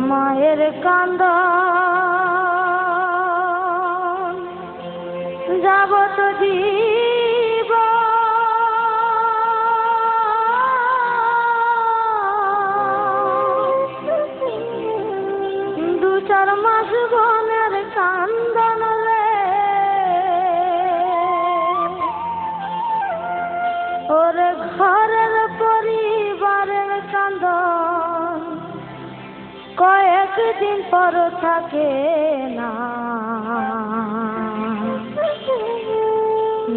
মায়ের কান্দন যাবত জীবন 2-4 মাস বোনের কান্দন রে ওরে ঘরের পরিবারের কান্দন কয়েকদিন পর থাকে না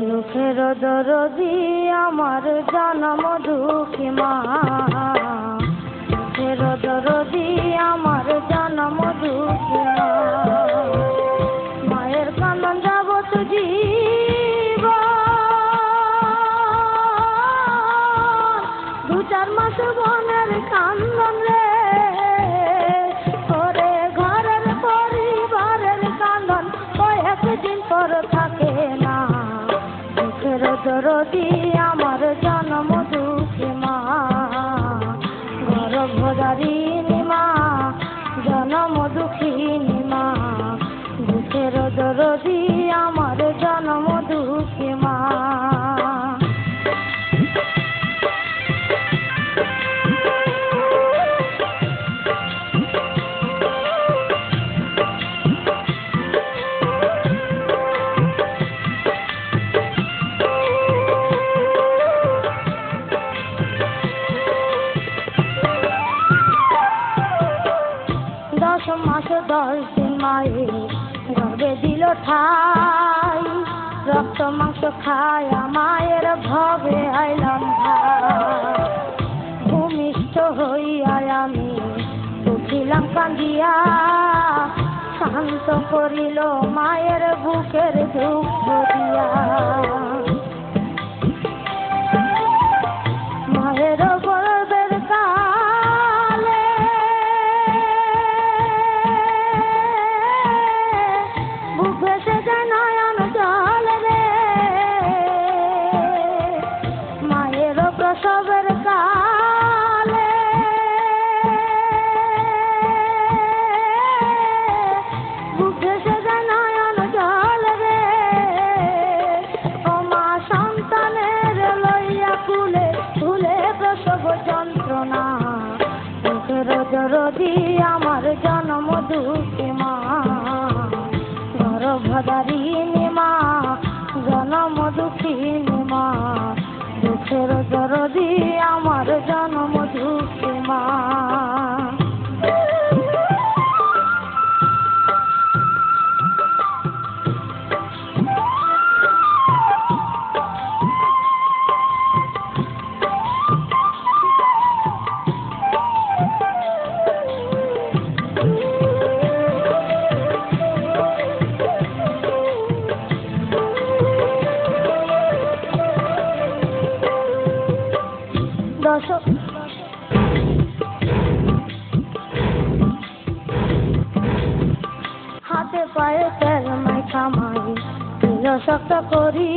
দুঃখের দরদি আমার জনম দুঃখী মা দুঃখের দরদি আমার জনম দুঃখী মা মায়ের কান্দন যাবত জীবন 2-4 মাস বোনের কান্দন রে দিন পর থাকে না দুঃখের দরদি আমার জনম দুঃখী মা গর্ভধারিণী মা জনম দুঃখিনী মা দুঃখের দরদি আমার জনম দুঃখী মা মাস 10 দিন মায়ে গর্ভে দিল ঠাই রক্ত মাংস খায়া মায়ের ভবে আইলাম ভূমিষ্ঠ হইয়া আমি উঠিলাম কান্দিয়া শান্ত করিল মায়ের বুকের দুঃখ দিয়া মায়ের গর্বের কালে বুক ভেসে যায় নয়ন জল রে মায়ের প্রসবের কালে বুক ভেসে যায় নয়ন জল রে ও মা সন্তানের লইয়া কুলে কুলে প্রসব যন্ত্রণা বুকের দরদি আমার জনম দুঃখী মা গর্ভধারিণী মা জনম দুঃখিনী মা দুঃখের দরদি আমার জনম দুঃখী মা হাতে পায়ে তেল মাইখা মাই দিল শক্ত করি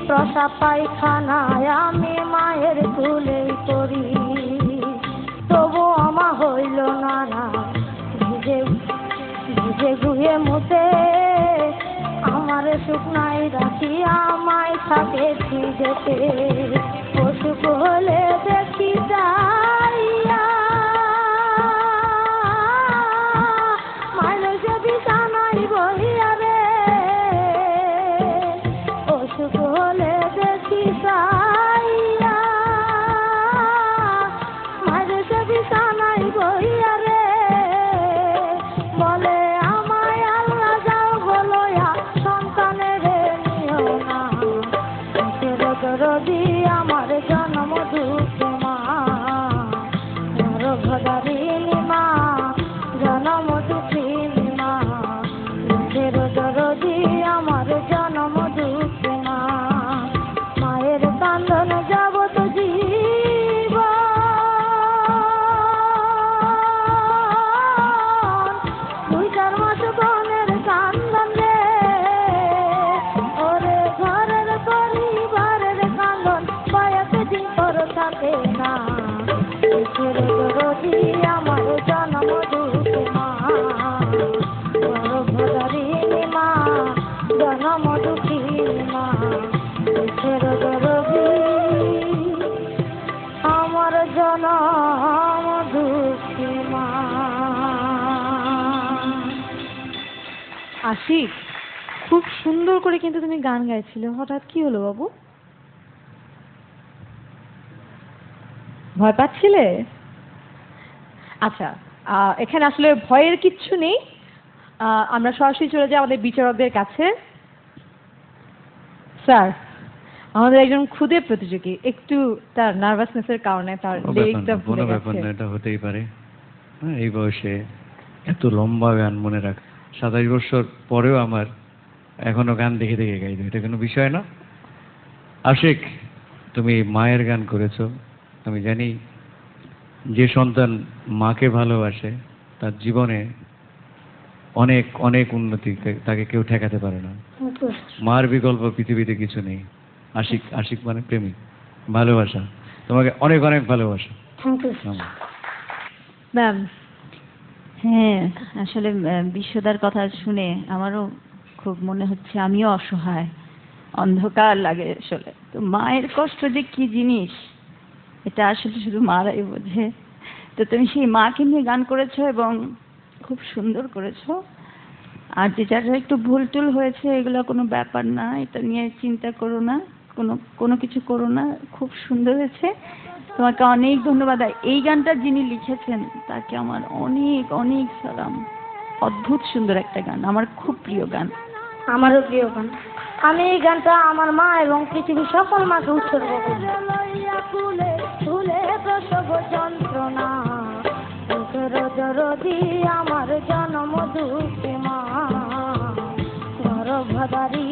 প্রসাব পায়খানায় আমি মায়ের কুলে করি তবু আমা হইল না ভিজে ভিজে গুয়ে মুতে আমার শুকনাই রাখি আমায় থাকে যেতে অসুখ হলে দেখি যাইয়া মায়ের যে বিছানায় বহিয়া রে অসুখ হলে দেখি যাইয়া মায়ের যে বিছানায় বহিয়া রে বলে আমায় আল্লাহ যাও বলয়া সন্তানের নিও না দরদি আমার জনম দুঃখী মা জনম দুঃখী মা দুঃখের দরদি আমার জনম দুঃখী মা। আশিক, খুব সুন্দর করে কিন্তু তুমি গান গাইছিলে, হঠাৎ কি হলো বাবু? ভয় পাচ্ছিলে? আচ্ছা, এখানে আসলে ভয়ের কিচ্ছু নেই। আমরা সরাসরি চলে যাই আমাদের বিচারকদের কাছে। স্যার, আমাদের একজন খুদে প্রতিযোগী একটু তার নার্ভাসনেসের কারণে তার লিরিক্সটা ভুলে গেছে। এটা হতেই পারে। এই বয়সে এত লম্বা গান মনে রাখ, 27 বছর পরেও আমার এখনো গান দেখে দেখে গাইবে, এটা কোনো বিষয় না। আশিক, তুমি মায়ের গান করেছো। আমি জানি যে সন্তান মাকে ভালোবাসে তার জীবনে অনেক অনেক উন্নতি, তাকে কেউ ঠেকাতে পারে না। মার বিকল্প পৃথিবীতে কিছু নেই। আশিক, আশিক মানে প্রেমিক, ভালোবাসা। তোমাকে অনেক অনেক ভালোবাসা। ম্যাম। হ্যাঁ, আসলে বিশ্বদার কথা শুনে আমারও খুব মনে হচ্ছে আমিও অসহায়, অন্ধকার লাগে আসলে। তো মায়ের কষ্ট যে কি জিনিস এটা আসলে শুধু মারাই বোঝে। তো তুমি সেই মাকে নিয়ে গান করেছো এবং খুব সুন্দর করেছো। আর যে যারা একটু ভুল টুল হয়েছে এগুলো কোনো ব্যাপার না, এটা নিয়ে চিন্তা করো না, কোনো কিছু করো না, খুব সুন্দর হয়েছে। তোমাকে অনেক ধন্যবাদ। আর এই গানটা যিনি লিখেছেন তাকে আমার অনেক অনেক সালাম। অদ্ভুত সুন্দর একটা গান, আমার খুব প্রিয় গান। আমারও প্রিয় গান। আমি এই গানটা আমার মা এবং পৃথিবীর সকল মাকে উৎসর্গ করি। প্রসব যন্ত্রণা দুঃখের দরদি আমার জনম দুঃখী মা গর্ভধারী